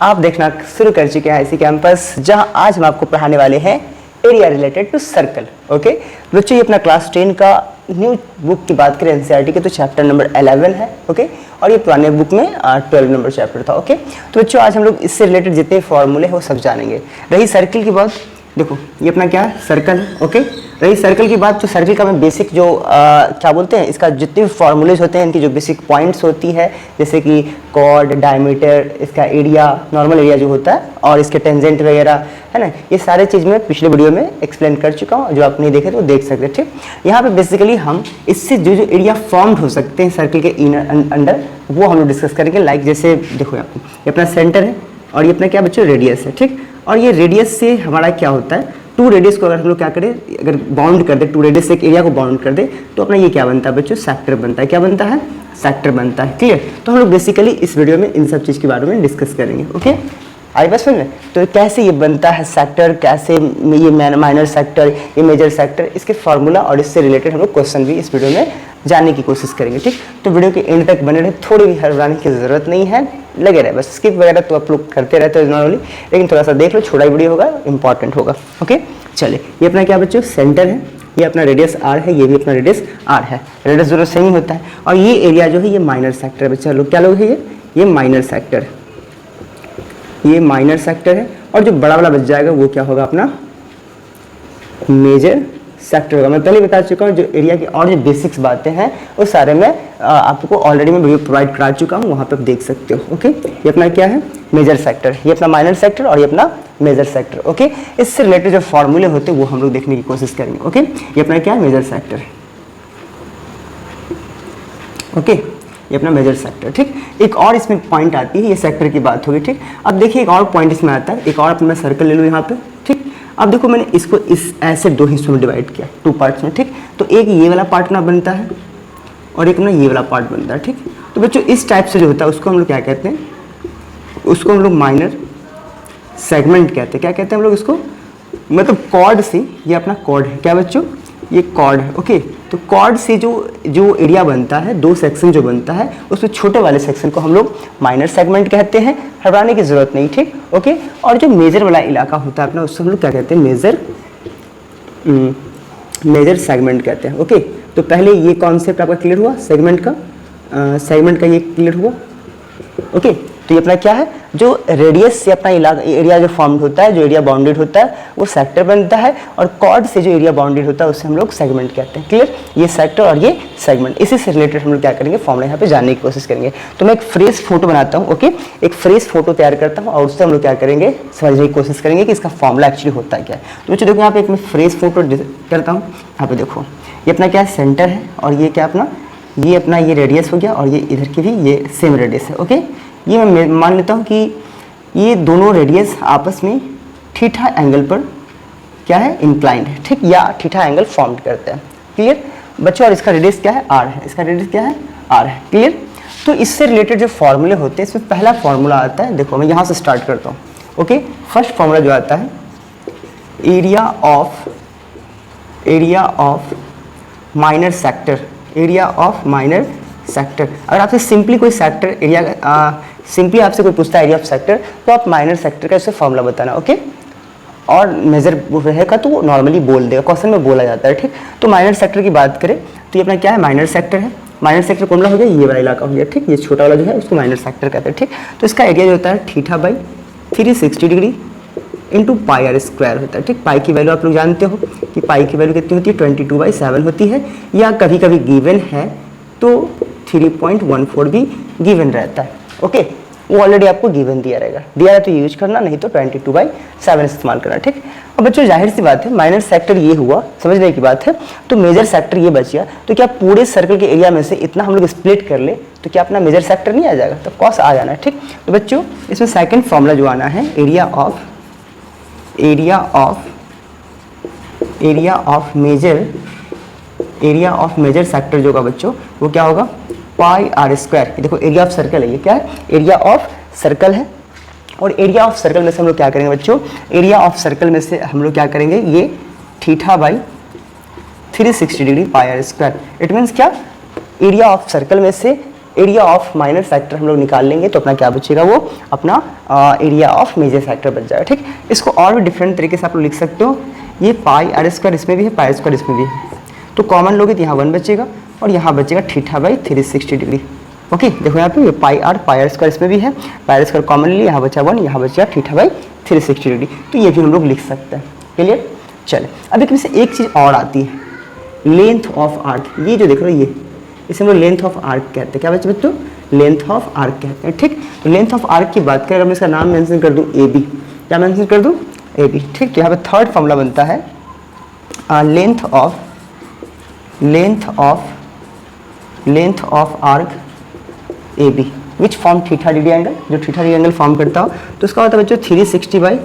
आप देखना शुरू कर चुके हैं इसी कैंपस, जहां आज हम आपको पढ़ाने वाले हैं area related to circle. Okay बच्चों, ये अपना क्लास 10 का न्यू बुक की बात करें एनसीईआरटी के तो चैप्टर नंबर 11 है। ओके और ये पुराने बुक में 12 नंबर चैप्टर था। ओके तो बच्चों आज हम लोग इससे रिलेटेड जितने फॉर्मूले हैं वो सब जानेंगे। रही सर्कल की बात, देखो ये अपना क्या है, सर्कल है। ओके रही सर्कल की बात, तो सर्कल का मैं बेसिक जो क्या बोलते हैं, इसका जितने भी फॉर्मूलेज होते हैं, इनकी जो बेसिक पॉइंट्स होती है, जैसे कि कॉर्ड, डायमीटर, इसका एरिया, नॉर्मल एरिया जो होता है, और इसके टेंजेंट वगैरह है ना, ये सारे चीज़ मैं पिछले वीडियो में एक्सप्लेन कर चुका हूँ। जो आप नहीं देखे तो देख सकते हैं। ठीक, यहाँ पे बेसिकली हम इससे जो जो एरिया फॉर्म्ड हो सकते हैं सर्कल के अंडर, वो हम लोग डिस्कस करेंगे। लाइक जैसे देखो यहाँ पे ये अपना सेंटर है और ये अपना क्या बच्चों रेडियस है। ठीक, और ये रेडियस से हमारा क्या होता है, टू रेडियस को अगर हम लोग क्या करें, अगर बाउंड कर दे, टू रेडियस से एक एरिया को बाउंड कर दे, तो अपना ये क्या बनता है बच्चों, सेक्टर बनता है। क्या बनता है, सेक्टर बनता है। क्लियर, तो हम लोग बेसिकली इस वीडियो में इन सब चीज़ के बारे में डिस्कस करेंगे। ओके आई बस समझ में, तो कैसे ये बनता है सेक्टर, कैसे ये माइनर सेक्टर, ये मेजर सेक्टर, इसके फार्मूला और इससे रिलेटेड हम लोग क्वेश्चन भी इस वीडियो में जानने की कोशिश करेंगे। ठीक, तो वीडियो के एंड तक बने रहे, थोड़ी भी हड़बड़ाने की ज़रूरत नहीं है, लगे रहे, बस स्किप वगैरह तो आप लोग करते रहते हो नॉर्मली, लेकिन थोड़ा सा देख लो, छोटा वीडियो होगा, इंपॉर्टेंट होगा। ओके चलिए, ये अपना क्या बच्चों सेंटर है, ये अपना रेडियस आर है, ये भी अपना रेडियस आर है, रेडियस दोनों सेम ही होता है। और ये एरिया जो है ये माइनर सेक्टर है बच्चा लोग, क्या लोग है ये माइनर सेक्टर, ये माइनर सेक्टर है। और जो बड़ा वाला बच जाएगा वो क्या होगा, अपना मेजर सेक्टर होगा। मैं पहले बता चुका हूँ जो एरिया की और जो बेसिक्स बातें हैं वो सारे मैं आपको ऑलरेडी मैं वीडियो प्रोवाइड करा चुका हूँ, वहाँ पे आप देख सकते हो। ओके ये अपना क्या है, मेजर सेक्टर, ये अपना माइनर सेक्टर और ये अपना मेजर सेक्टर। ओके इससे रिलेटेड जो फॉर्मूले होते हैं वो हम लोग देखने की कोशिश करेंगे। ओके ये अपना क्या है, मेजर सेक्टर। ओके ये अपना मेजर सेक्टर। ठीक, एक और इसमें पॉइंट आती है, ये सेक्टर की बात होगी। ठीक, अब देखिए एक और पॉइंट इसमें आता है, एक और अपना सर्कल ले लो यहाँ पे। ठीक, अब देखो मैंने इसको इस ऐसे दो हिस्सों में डिवाइड किया, टू पार्ट्स में। ठीक, तो एक ये वाला पार्ट अपना बनता है और एक ना ये वाला पार्ट बनता है। ठीक, तो बच्चों इस टाइप से जो होता है उसको हम लोग क्या कहते हैं, उसको हम लोग माइनर सेगमेंट कहते हैं। क्या कहते हैं हम लोग इसको, मतलब कॉर्ड से, ये अपना कॉर्ड है, क्या बच्चों ये कॉर्ड है। ओके तो कॉर्ड से जो एरिया बनता है, दो सेक्शन जो बनता है, उसमें छोटे वाले सेक्शन को हम लोग माइनर सेगमेंट कहते हैं, घबराने की जरूरत नहीं। ठीक, ओके और जो मेजर वाला इलाका होता है अपना, उससे हम लोग क्या कहते हैं, मेजर सेगमेंट कहते हैं। ओके तो पहले ये कॉन्सेप्ट आपका क्लियर हुआ, सेगमेंट का ये क्लियर हुआ। ओके तो ये अपना क्या है, जो रेडियस से अपना इलाका एरिया जो फॉर्म्ड होता है, जो एरिया बाउंडेड होता है वो सेक्टर बनता है, और कॉर्ड से जो एरिया बाउंडेड होता है उसे हम लोग सेगमेंट कहते हैं। क्लियर, ये सेक्टर और ये सेगमेंट, इसी से रिलेटेड हम लोग क्या करेंगे, फॉर्मूला यहाँ पे जानने की कोशिश करेंगे। तो मैं एक फ्रेश फोटो बनाता हूँ। ओके एक फ्रेश फोटो तैयार करता हूँ और उससे हम लोग क्या करेंगे, समझने की कोशिश करेंगे कि इसका फॉर्मूला एक्चुअली होता है क्या है। तो बच्चों देखो यहाँ पे एक मैं फ्रेश फोटो करता हूँ। यहाँ पे देखो ये अपना क्या है, सेंटर है, और ये क्या अपना ये रेडियस हो गया, और ये इधर की भी ये सेम रेडियस है। ओके ये मैं मान लेता हूँ कि ये दोनों रेडियस आपस में थीटा एंगल पर क्या है, इंक्लाइंड है। ठीक, या थीटा एंगल फॉर्म करते हैं। क्लियर बच्चों, और इसका रेडियस क्या है, आर है, इसका रेडियस क्या है, आर है। क्लियर, तो इससे रिलेटेड जो फॉर्मूले होते हैं, इसमें पहला फॉर्मूला आता है, देखो मैं यहाँ से स्टार्ट करता हूँ। ओके फर्स्ट फॉर्मूला जो आता है, area of minor sector, area of minor sector. अगर आपसे सिंपली कोई सेक्टर एरिया सिंपली आपसे कोई पूछता है एरिया ऑफ सेक्टर, तो आप माइनर सेक्टर का इससे फॉर्मूला बताना। ओके और मेजर रहेगा तो वो नॉर्मली बोल देगा, क्वेश्चन में बोला जाता है। ठीक, तो माइनर सेक्टर की बात करें तो ये अपना क्या है, माइनर सेक्टर है। माइनर सेक्टर कौन हो गया, ये वाला इलाका हो गया। ठीक, ये छोटा वाला जो है उसको माइनर सेक्टर कहते हैं। ठीक, तो इसका एरिया जो होता है theta by 360 degree into pi R square होता है। ठीक, पाई की वैल्यू आप लोग जानते हो कि पाई की वैल्यू कितनी होती है, 22/7 होती है, या कभी कभी गिवन है तो 3.14 भी गिवन रहता है। ओके वो ऑलरेडी आपको गिवन दिया है तो यूज करना, नहीं तो 22/7 इस्तेमाल करना। ठीक, अब बच्चों जाहिर सी बात है, माइनर सेक्टर ये हुआ, समझने की बात है, तो मेजर सेक्टर ये बच गया। तो क्या पूरे सर्कल के एरिया में से इतना हम लोग स्प्लिट कर ले तो क्या अपना मेजर सेक्टर नहीं आ जाएगा, तो कॉस आ जाना है। ठीक, तो बच्चों इसमें सेकेंड फॉर्मूला जो आना है, एरिया ऑफ मेजर सेक्टर जो होगा बच्चों, वो क्या होगा, पाई आर स्क्वायर। देखो एरिया ऑफ सर्कल है, ये क्या है, एरिया ऑफ सर्कल है, और एरिया ऑफ सर्कल में से हम लोग क्या करेंगे बच्चों, एरिया ऑफ सर्कल में से हम लोग क्या करेंगे, ये theta by 360 degree pi R square. It means क्या, एरिया ऑफ सर्कल में से एरिया ऑफ माइनर सेक्टर हम लोग निकाल लेंगे तो अपना क्या बचेगा, वो अपना एरिया ऑफ मेजर सेक्टर बच जाएगा। ठीक, इसको और भी डिफरेंट तरीके से आप लोग लिख सकते हो। ये पाई आर स्क्वायर इसमें भी है, पाई स्क्वायर इसमें भी है, तो कॉमन लोगे तो यहाँ 1 बचेगा और यहाँ बचेगा थीटा बाई 360 डिग्री। ओके, देखो यहाँ पे ये पाई आर स्क्वायर इसमें भी है, पाई आर स्क्वायर कॉमन लिए, यहाँ बचा 1, यहाँ बचा थीटा बाई 360 डिग्री। तो ये भी हम लोग लिख सकते हैं। क्लियर? चले, अब एक से एक चीज़ और आती है, लेंथ ऑफ आर्क। ये जो देख रहे हो ये, इसे हम लोग लेंथ ऑफ आर्क कहते हैं। क्या बच्चों? लेंथ ऑफ आर्क कहते हैं। ठीक, तो लेंथ ऑफ आर्क की बात करें, अगर मैं इसका नाम मेंशन कर दूं ए बी, क्या मेंशन कर दूं? A B. ठीक, तो यहाँ पे थर्ड फॉर्मूला बनता है length of arc A B which form theta degree angle, जो थीटा डिग्री एंगल फॉर्म करता हो तो उसका होता है बच्चों 360 by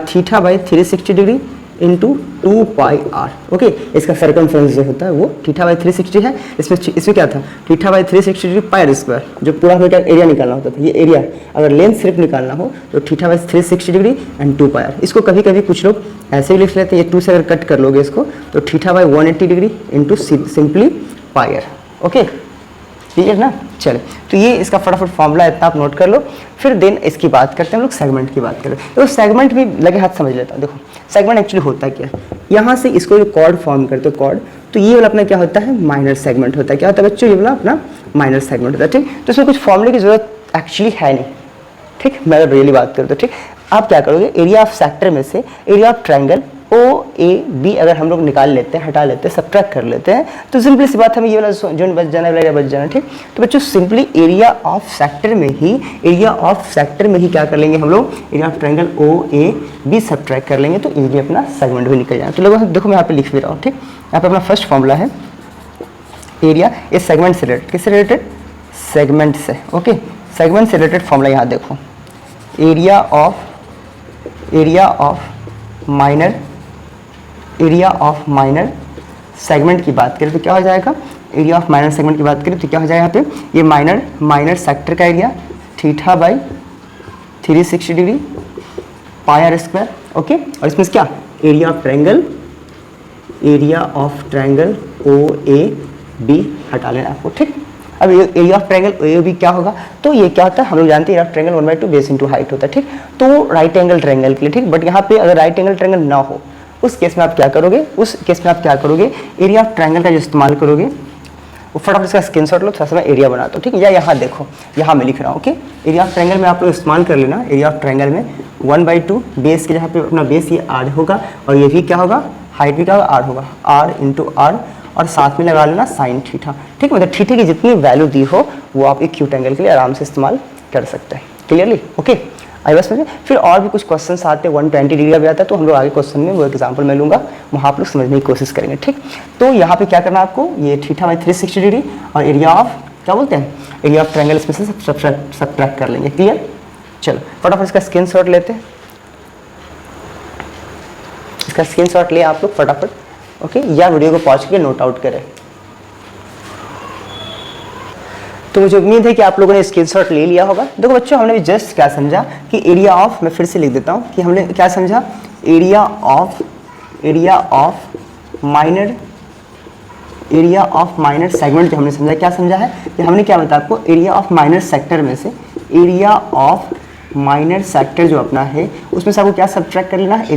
theta by 360 degree into 2 pi R. Okay, इसका सर्कमफ्रेंस जो होता है वो थीटा बाई 360 है। इसमें क्या था, theta by 360 degree pi R square, जो पूरा हमें क्या एरिया निकालना होता था, ये एरिया। अगर लेंथ सिर्फ निकालना हो तो theta by 360 degree and 2 pi R. इसको कभी कभी कुछ लोग ऐसे भी लिख लेते हैं, ये 2 से अगर कट कर लोगे इसको तो theta by 180 degree into simply pi R. Okay, clear ना? चले, तो ये इसका फटाफट फॉर्मूला इतना आप नोट कर लो। फिर देन इसकी बात करते हैं हम लोग, सेगमेंट की बात करें तो सेगमेंट भी लगे हाथ समझ लेता हूँ। देखो सेगमेंट एक्चुअली होता क्या है, यहाँ से इसको जो कॉर्ड फॉर्म करते हो कॉर्ड, तो ये वाला अपना क्या होता है, माइनर सेगमेंट होता है। क्या होता है बच्चों? ये वाला अपना माइनर सेगमेंट होता है। ठीक, तो इसमें कुछ फॉर्मूले की जरूरत एक्चुअली है नहीं। ठीक, मैं अगर रियली बात करूँ तो ठीक, आप क्या करोगे, एरिया ऑफ सेक्टर में से area of triangle O A B अगर हम लोग निकाल लेते हैं, हटा लेते हैं, सब्ट्रैक्ट कर लेते हैं, तो सिंपली सी बात हमें ये वाला जोन बच जाना है, बच जाना। ठीक, तो बच्चों सिंपली एरिया ऑफ सेक्टर में ही क्या कर लेंगे हम लोग, area of triangle O A B subtract कर लेंगे तो इजीली अपना सेगमेंट भी निकल जाए। तो लोगों देखो मैं यहाँ पे लिख भी रहा हूँ। ठीक, यहाँ पे अपना फर्स्ट फॉर्मूला है एरिया, ये सेगमेंट से रिलेटेड, किससे रिलेटेड? सेगमेंट से। ओके, सेगमेंट से रिलेटेड फॉर्मूला यहाँ देखो, एरिया ऑफ माइनर सेगमेंट की बात करें तो क्या हो जाएगा, एरिया ऑफ माइनर सेगमेंट की बात करें तो क्या हो जाएगा यहाँ पे, ये माइनर सेक्टर का area theta by 360 degree pi R square. Okay, और इसमें क्या, area of triangle O A B हटा लेना आपको। ठीक, अब area of triangle A B क्या होगा, तो ये क्या होता है, हम लोग जानते हैं area of triangle 1/2 base into height होता है। ठीक, तो राइट एंगल ट्रायंगल के लिए, ठीक, बट यहाँ पे अगर राइट एंगल ट्रायंगल ना हो उस केस में आप क्या करोगे, एरिया ऑफ ट्रायंगल का जो इस्तेमाल करोगे, वो फटाफट इसका स्क्रीनशॉट लो, थोड़ा सा मैं एरिया बनाता हूँ। ठीक है, या यहाँ देखो, यहाँ मैं लिख रहा हूँ। ओके, एरिया ऑफ ट्रायंगल में आप लोग इस्तेमाल कर लेना, एरिया ऑफ ट्रायंगल में 1/2 बेस के जहाँ पे अपना बेस ये आर होगा और ये भी क्या होगा, हाइट भी क्या होगा, आर होगा, आर इंटू आर, और साथ में लगा लेना साइन थीटा। ठीक, मतलब थीटा की जितनी वैल्यू दी हो वो आप एक्यूट एंगल के लिए आराम से इस्तेमाल कर सकते हैं। क्लियरली? ओके, आई बस में फिर और भी कुछ क्वेश्चंस आते हैं, 120 डिग्री का भी आता है, तो हम लोग आगे क्वेश्चन में वो एग्जांपल मैं लूँगा, वहाँ आप लोग समझने की कोशिश करेंगे। ठीक, तो यहाँ पे क्या करना है आपको, ये थीटा बाई 360 डिग्री और एरिया ऑफ क्या बोलते हैं, एरिया ऑफ ट्रायंगल इसमें से सब्ट्रैक्ट कर लेंगे। क्लियर? चलो फटाफट इसका स्क्रीनशॉट लेते हैं, इसका स्क्रीनशॉट ले आप लोग फटाफट। ओके, या वीडियो को पॉज करके नोट आउट करें। तो मुझे उम्मीद है कि आप लोगों ने स्क्रीनशॉट ले लिया होगा। देखो बच्चों, हमने भी जस्ट क्या समझा कि एरिया ऑफ, मैं फिर से लिख देता हूँ कि हमने क्या समझा, एरिया ऑफ माइनर सेगमेंट जो हमने समझा, क्या समझा है कि हमने क्या बताया आपको, एरिया ऑफ माइनर सेक्टर में से एरिया ऑफ माइनर सेक्टर जो अपना है उसमें से आपको क्या सब्ट्रैक्ट कर लेना है,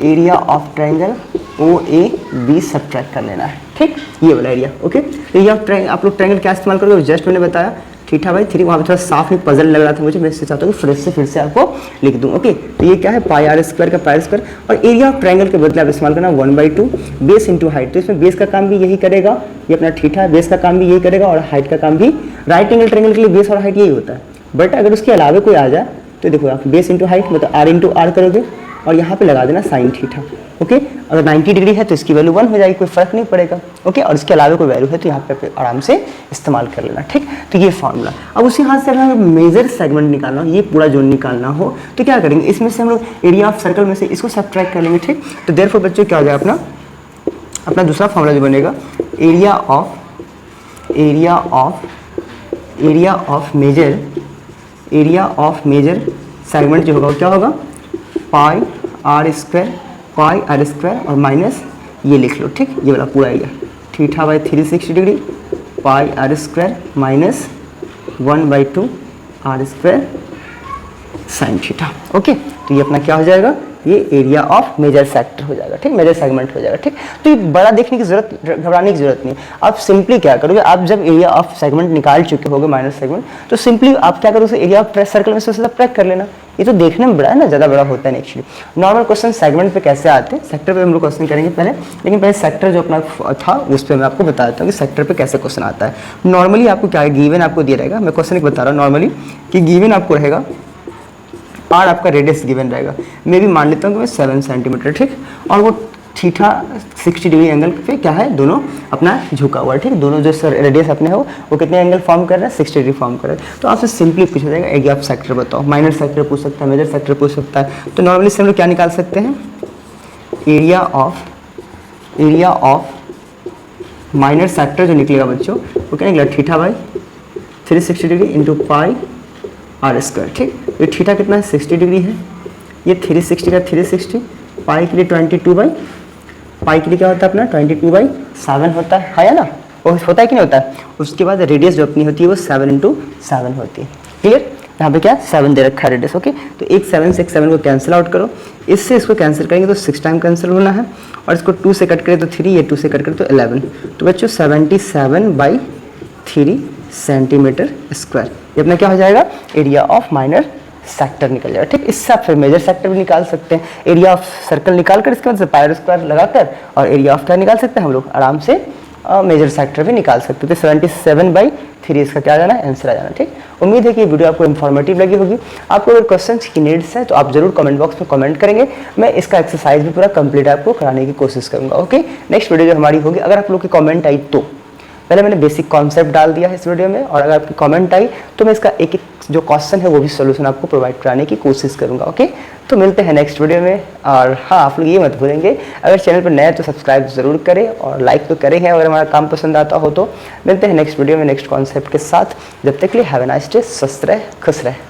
area of triangle O A B subtract कर लेना है। ठीक, ये वाला area. Okay, area of triangle आप लोग ट्रायंगल क्या इस्तेमाल करोगे, जस्ट मैंने बताया थीटा बाई 3, वहाँ पे थोड़ा साफ में पजल लग रहा था मुझे, मैं इससे चाहता हूँ कि फिर से आपको लिख दूँ। ओके, तो ये क्या है, पाई आर स्क्वायर का पाई स्क्वायर, और एरिया ऑफ ट्रायंगल के बदले आप इस्तेमाल करना 1/2 बेस इंटू हाइट। तो इसमें बेस का काम भी यही करेगा, ये अपना थीटा बेस का काम भी यही करेगा और हाइट का काम भी, राइट एंगल ट्रायंगल के लिए बेस और हाइट यही होता है। बट अगर उसके अलावा कोई आ जाए तो देखो आप बेस इंटू हाइट मतलब आर इंटू आर करोगे और यहाँ पे लगा देना साइन थीटा। ओके, अगर 90 डिग्री है तो इसकी वैल्यू 1 हो जाएगी, कोई फर्क नहीं पड़ेगा। ओके, और इसके अलावा कोई वैल्यू है तो यहाँ पे आराम से इस्तेमाल कर लेना। ठीक, तो ये फॉर्मूला। अब उसी हाथ से अगर मेजर सेगमेंट निकालना हो, ये पूरा जोन निकालना हो तो क्या करेंगे, इसमें से हम लोग एरिया ऑफ सर्कल में से इसको सब्ट्रैक्ट कर लेंगे। ठीक, तो देयरफॉर बच्चों क्या हो जाएगा, अपना दूसरा फॉर्मूला जो बनेगा, एरिया ऑफ मेजर सेगमेंट जो होगा क्या होगा, पाई आर स्क्वायर और माइनस ये लिख लो। ठीक, ये वाला पूरा area theta by 360 degree pi R square minus 1/2 R square sine theta. Okay, तो ये अपना क्या हो जाएगा, ये एरिया ऑफ मेजर सेक्टर हो जाएगा, ठीक, मेजर सेगमेंट हो जाएगा, ठीक। तो ये बड़ा देखने की जरूरत, घबराने की जरूरत नहीं। आप सिंपली क्या करोगे, आप जब एरिया ऑफ सेगमेंट निकाल चुके होगे माइनर सेगमेंट, तो सिंपली आप क्या करोगे, एरिया ऑफ सर्कल में से सीधा ब्रेक कर लेना। ये तो देखने में बड़ा है ना, ज़्यादा बड़ा होता है एक्चुअली। नॉर्मल क्वेश्चन सेगमेंट पे कैसे आते हैं, सेक्टर पे हम लोग क्वेश्चन करेंगे पहले, लेकिन पहले सेक्टर जो अपना था उस पर मैं आपको बता देता हूँ कि सेक्टर पे कैसे क्वेश्चन आता है। नॉर्मली आपको क्या है, गिवन आपको दिया रहेगा, मैं क्वेश्चन एक बता रहा हूँ नॉर्मली कि गिवन आपको रहेगा आर, आपका रेडियस गिवन रहेगा, मैं भी मान लेता हूँ कि मैं 7 सेंटीमीटर, ठीक, और वो थीटा 60 डिग्री एंगल पे क्या है, दोनों अपना झुका हुआ है, ठीक, दोनों जो रेडियस अपने हो वो कितने एंगल फॉर्म कर रहे हैं, 60 डिग्री फॉर्म कर रहे हैं। तो आपसे सिंपली पूछा जाएगा एरिया ऑफ सेक्टर बताओ, माइनर सेक्टर पूछ सकता है, मेजर सेक्टर पूछ सकता है। तो नॉर्मली से हम लोग क्या निकाल सकते हैं, एरिया ऑफ माइनर सेक्टर जो निकलेगा बच्चों वो क्या निकलेगा, theta by 360 degree into pi R square, ठीक। ये थीटा कितना है, 60 डिग्री है, ये 360 का 360, पाई के लिए 22 बाई, पाई के लिए क्या होता है अपना 22/7 होता है या ना, वो होता है कि नहीं होता है। उसके बाद रेडियस जो अपनी होती है वो 7 होती है, क्लियर। यहाँ पे क्या 7 दे रखा है रेडियस, ओके। तो एक 7 से एक 7 को कैंसिल आउट करो, इससे इसको कैंसिल करेंगे तो 6 टाइम कैंसिल होना है, और इसको 2 से कट करें तो 3, ये 2 से कट करें तो 11, तो बच्चों 77/3 सेंटीमीटर स्क्वायर, ये अपना क्या हो जाएगा, एरिया ऑफ माइनर सेक्टर निकल जाएगा, ठीक। इससे आप फिर मेजर सेक्टर भी निकाल सकते हैं, एरिया ऑफ सर्कल निकाल कर इसके बाद पाई आर स्क्वायर लगाकर, और एरिया ऑफ क्या निकाल सकते हैं हम लोग आराम से, मेजर सेक्टर भी निकाल सकते हैं। तो 77/3 इसका क्या आ जाना है, आंसर आ जाना, ठीक। उम्मीद है कि ये वीडियो आपको इन्फॉर्मेटिव लगी होगी। आपको अगर क्वेश्चंस की नीड्स है तो आप जरूर कमेंट बॉक्स में कमेंट करेंगे, मैं इसका एक्सरसाइज भी पूरा कंप्लीट आपको कराने की कोशिश करूंगा, ओके। नेक्स्ट वीडियो जो हमारी होगी, अगर आप लोग की कमेंट आई तो पहले मैंने बेसिक कॉन्सेप्ट डाल दिया है इस वीडियो में, और अगर आपकी कमेंट आई तो मैं इसका एक एक जो क्वेश्चन है वो भी सोल्यूशन आपको प्रोवाइड कराने की कोशिश करूंगा, ओके। तो मिलते हैं नेक्स्ट वीडियो में, और हाँ आप लोग ये मत भूलेंगे अगर चैनल पर नए तो सब्सक्राइब जरूर करें और लाइक तो करें हैं, अगर हमारा काम पसंद आता हो तो। मिलते हैं नेक्स्ट वीडियो में नेक्स्ट कॉन्सेप्ट के साथ, जब तक के लिए हैव अ नाइस डे, स्वस्थ रहे, खुश रहे।